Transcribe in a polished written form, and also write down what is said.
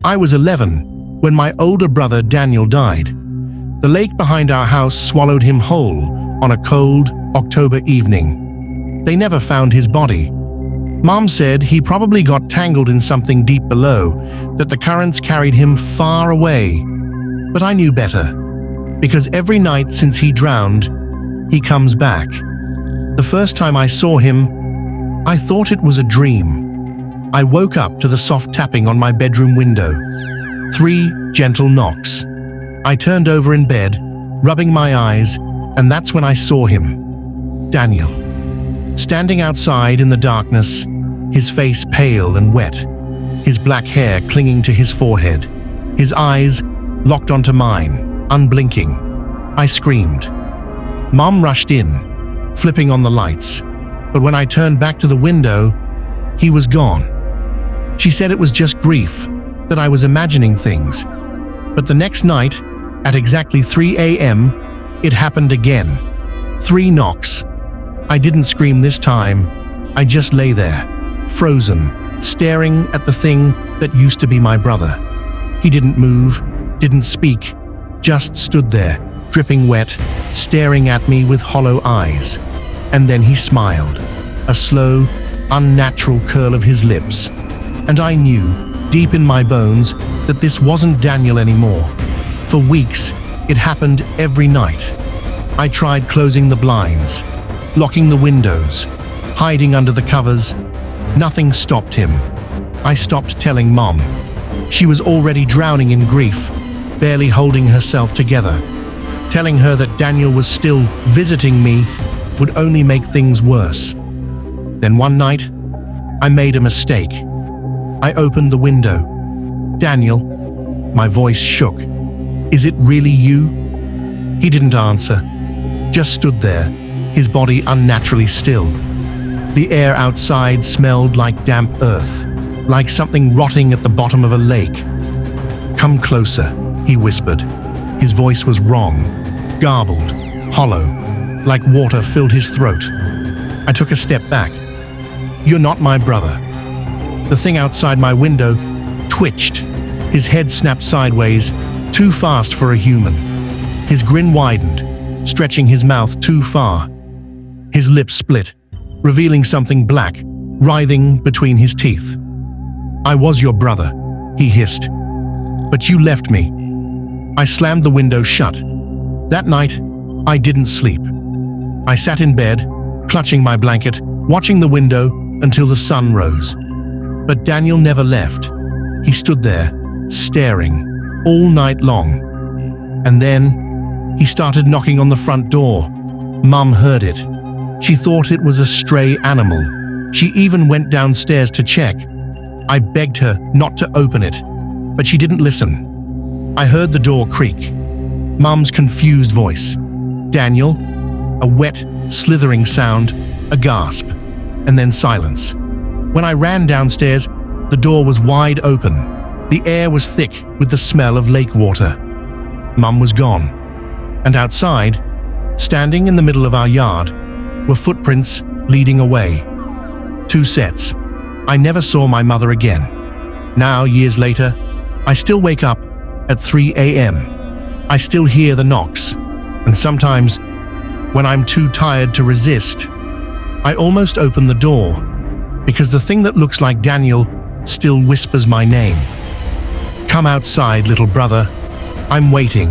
I was 11 when my older brother Daniel died. The lake behind our house swallowed him whole on a cold October evening. They never found his body. Mom said he probably got tangled in something deep below, that the currents carried him far away. But I knew better, because every night since he drowned, he comes back. The first time I saw him, I thought it was a dream. I woke up to the soft tapping on my bedroom window. 3 gentle knocks. I turned over in bed, rubbing my eyes, and that's when I saw him. Daniel. Standing outside in the darkness, his face pale and wet, his black hair clinging to his forehead, his eyes locked onto mine, unblinking. I screamed. Mom rushed in, flipping on the lights, but when I turned back to the window, he was gone. She said it was just grief, that I was imagining things. But the next night, at exactly 3 a.m., it happened again. 3 knocks. I didn't scream this time. I just lay there, frozen, staring at the thing that used to be my brother. He didn't move, didn't speak, just stood there, dripping wet, staring at me with hollow eyes. And then he smiled, a slow, unnatural curl of his lips. And I knew, deep in my bones, that this wasn't Daniel anymore. For weeks, it happened every night. I tried closing the blinds, locking the windows, hiding under the covers. Nothing stopped him. I stopped telling Mom. She was already drowning in grief, barely holding herself together. Telling her that Daniel was still visiting me would only make things worse. Then one night, I made a mistake. I opened the window. Daniel, my voice shook. Is it really you? He didn't answer, just stood there, his body unnaturally still. The air outside smelled like damp earth, like something rotting at the bottom of a lake. Come closer, he whispered. His voice was wrong, garbled, hollow, like water filled his throat. I took a step back. You're not my brother. The thing outside my window twitched. His head snapped sideways, too fast for a human. His grin widened, stretching his mouth too far. His lips split, revealing something black, writhing between his teeth. I was your brother, he hissed. But you left me. I slammed the window shut. That night, I didn't sleep. I sat in bed, clutching my blanket, watching the window until the sun rose. But Daniel never left. He stood there, staring, all night long. And then, he started knocking on the front door. Mum heard it. She thought it was a stray animal. She even went downstairs to check. I begged her not to open it, but she didn't listen. I heard the door creak. Mum's confused voice. Daniel, a wet, slithering sound, a gasp, and then silence. When I ran downstairs, the door was wide open. The air was thick with the smell of lake water. Mum was gone. And outside, standing in the middle of our yard, were footprints leading away. 2 sets. I never saw my mother again. Now, years later, I still wake up at 3 a.m. I still hear the knocks. And sometimes, when I'm too tired to resist, I almost open the door, because the thing that looks like Daniel still whispers my name. Come outside, little brother. I'm waiting.